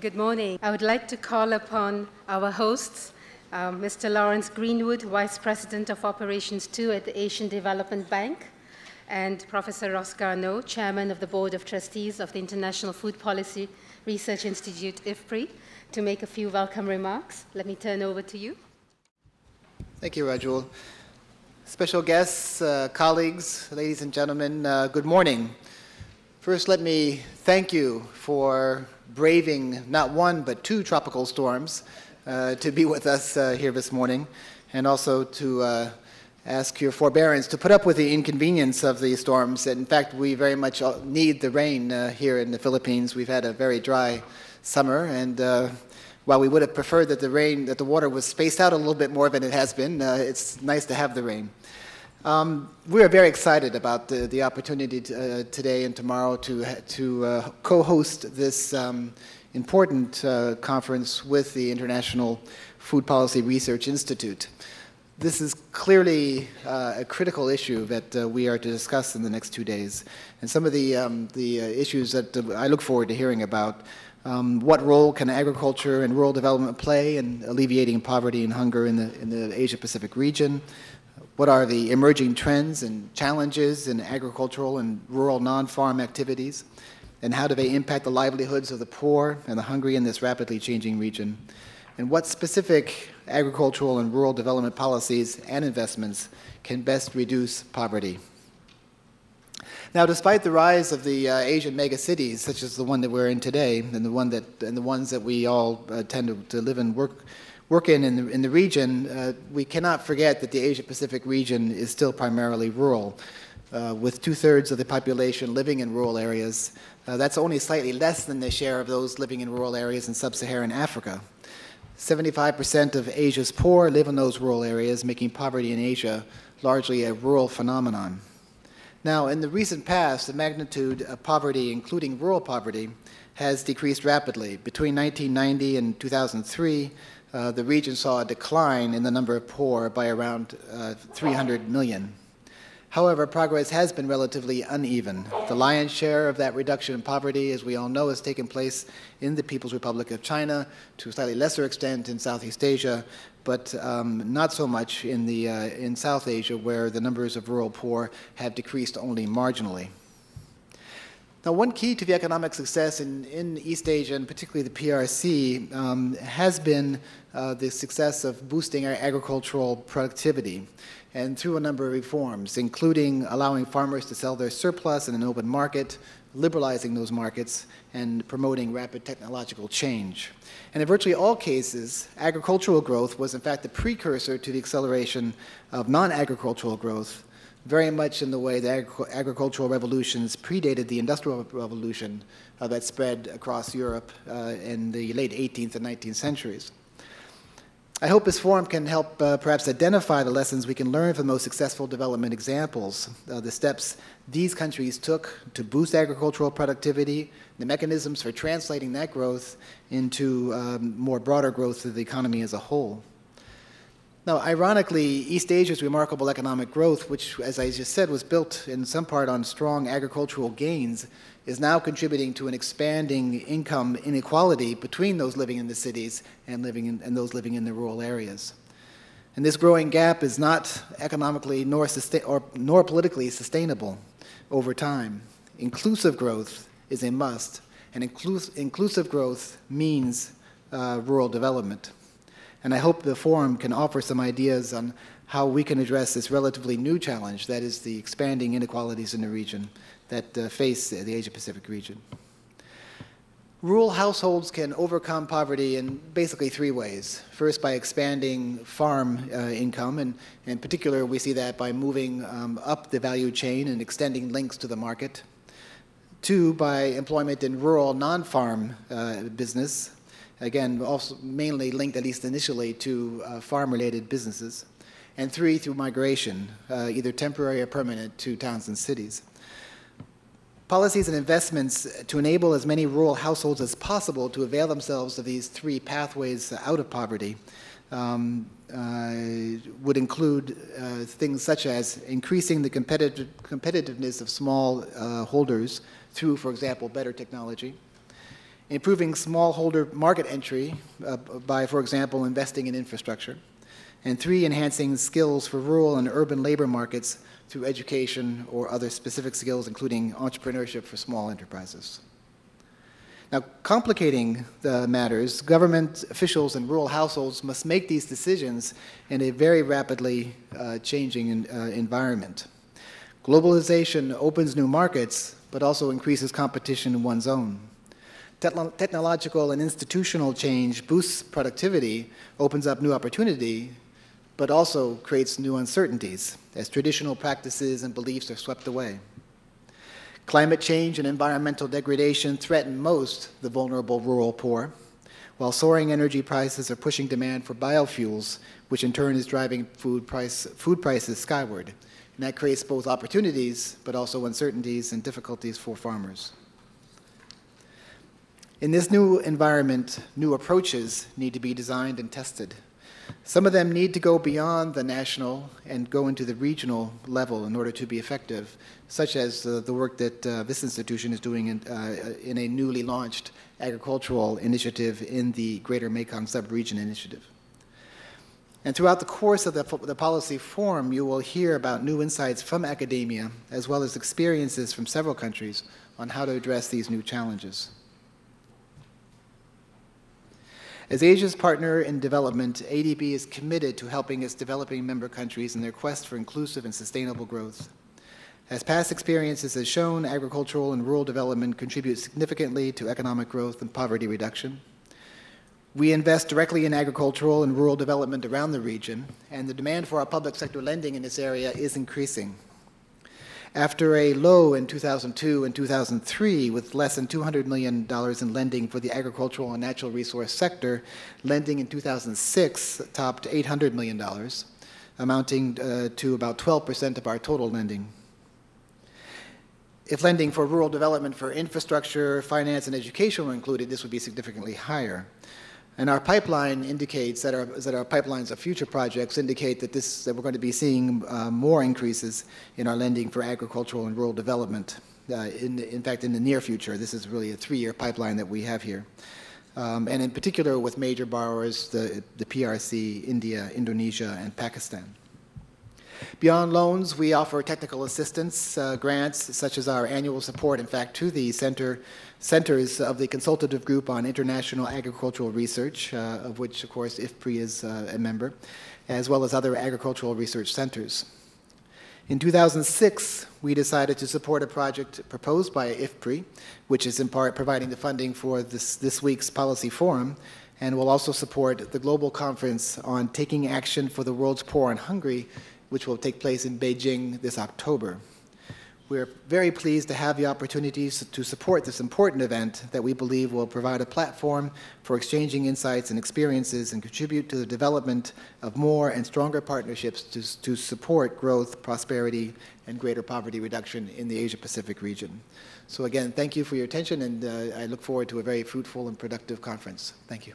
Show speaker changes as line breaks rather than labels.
Good morning. I would like to call upon our hosts, Mr. Lawrence Greenwood, Vice President of Operations 2 at the Asian Development Bank, and Professor Ross Garneau, Chairman of the Board of Trustees of the International Food Policy Research Institute, IFPRI, to make a few welcome remarks. Let me turn over to you.
Thank you, Rajul. Special guests, colleagues, ladies and gentlemen, good morning. First, let me thank you for braving not one but two tropical storms to be with us here this morning, and also to ask your forbearance to put up with the inconvenience of the storms. In fact, we very much need the rain here in the Philippines. We've had a very dry summer, and while we would have preferred that the water was spaced out a little bit more than it has been, it's nice to have the rain. We are very excited about the opportunity today and tomorrow to co-host this important conference with the International Food Policy Research Institute. This is clearly a critical issue that we are to discuss in the next 2 days. And some of the issues that I look forward to hearing about: what role can agriculture and rural development play in alleviating poverty and hunger in the Asia-Pacific region? What are the emerging trends and challenges in agricultural and rural non-farm activities? And how do they impact the livelihoods of the poor and the hungry in this rapidly changing region? And what specific agricultural and rural development policies and investments can best reduce poverty? Now, despite the rise of the Asian megacities, such as the one that we're in today, and the ones that we all tend to live and work in the region, we cannot forget that the Asia-Pacific region is still primarily rural, with 2/3 of the population living in rural areas. That's only slightly less than the share of those living in rural areas in sub-Saharan Africa. 75% of Asia's poor live in those rural areas, making poverty in Asia largely a rural phenomenon. Now, in the recent past, the magnitude of poverty, including rural poverty, has decreased rapidly. Between 1990 and 2003, the region saw a decline in the number of poor by around 300 million. However, progress has been relatively uneven. The lion's share of that reduction in poverty, as we all know, has taken place in the People's Republic of China, to a slightly lesser extent in Southeast Asia, but not so much in South Asia, where the numbers of rural poor have decreased only marginally. Now, one key to the economic success in East Asia, and particularly the PRC, has been the success of boosting our agricultural productivity, and through a number of reforms, including allowing farmers to sell their surplus in an open market, liberalizing those markets, and promoting rapid technological change. And in virtually all cases, agricultural growth was in fact the precursor to the acceleration of non-agricultural growth, very much in the way that agricultural revolutions predated the Industrial Revolution that spread across Europe in the late 18th and 19th centuries. I hope this forum can help perhaps identify the lessons we can learn from the most successful development examples, the steps these countries took to boost agricultural productivity, the mechanisms for translating that growth into more broader growth of the economy as a whole. Now, ironically, East Asia's remarkable economic growth, which, as I just said, was built in some part on strong agricultural gains, is now contributing to an expanding income inequality between those living in the cities and those living in the rural areas. And this growing gap is not economically nor politically sustainable over time. Inclusive growth is a must, and inclusive growth means rural development. And I hope the forum can offer some ideas on how we can address this relatively new challenge, that is the expanding inequalities in the region that face the Asia-Pacific region. Rural households can overcome poverty in basically 3 ways. First, by expanding farm income, and in particular we see that by moving up the value chain and extending links to the market. 2, by employment in rural non-farm business, again, also mainly linked, at least initially, to farm-related businesses. And 3, through migration, either temporary or permanent, to towns and cities. Policies and investments to enable as many rural households as possible to avail themselves of these 3 pathways out of poverty would include things such as increasing the competitiveness of small holders through, for example, better technology, improving smallholder market entry by, for example, investing in infrastructure, and 3, enhancing skills for rural and urban labor markets through education or other specific skills, including entrepreneurship for small enterprises. Now, complicating the matters, government officials and rural households must make these decisions in a very rapidly changing environment. Globalization opens new markets, but also increases competition in one's own. Technological and institutional change boosts productivity, opens up new opportunity, but also creates new uncertainties as traditional practices and beliefs are swept away. Climate change and environmental degradation threaten most the vulnerable rural poor, while soaring energy prices are pushing demand for biofuels, which in turn is driving food prices skyward. And that creates both opportunities, but also uncertainties and difficulties for farmers. In this new environment, new approaches need to be designed and tested. Some of them need to go beyond the national and go into the regional level in order to be effective, such as the work that this institution is doing in a newly launched agricultural initiative in the Greater Mekong Subregion Initiative. And throughout the course of the policy forum, you will hear about new insights from academia, as well as experiences from several countries on how to address these new challenges. As Asia's partner in development, ADB is committed to helping its developing member countries in their quest for inclusive and sustainable growth. As past experiences have shown, agricultural and rural development contribute significantly to economic growth and poverty reduction. We invest directly in agricultural and rural development around the region, and the demand for our public sector lending in this area is increasing. After a low in 2002 and 2003 with less than $200 million in lending for the agricultural and natural resource sector, lending in 2006 topped $800 million, amounting to about 12% of our total lending. If lending for rural development for infrastructure, finance, and education were included, this would be significantly higher. And our pipeline indicates that our pipelines of future projects indicate that we're going to be seeing more increases in our lending for agricultural and rural development. In fact, in the near future, this is really a 3-year pipeline that we have here. And in particular with major borrowers, the PRC, India, Indonesia, and Pakistan. Beyond loans, we offer technical assistance grants, such as our annual support, in fact, to the centers of the Consultative Group on International Agricultural Research, of which, of course, IFPRI is a member, as well as other agricultural research centers. In 2006, we decided to support a project proposed by IFPRI, which is in part providing the funding for this week's policy forum, and will also support the global conference on taking action for the world's poor and hungry, which will take place in Beijing this October. We're very pleased to have the opportunities to support this important event that we believe will provide a platform for exchanging insights and experiences and contribute to the development of more and stronger partnerships to support growth, prosperity, and greater poverty reduction in the Asia-Pacific region. So again, thank you for your attention, and I look forward to a very fruitful and productive conference. Thank you.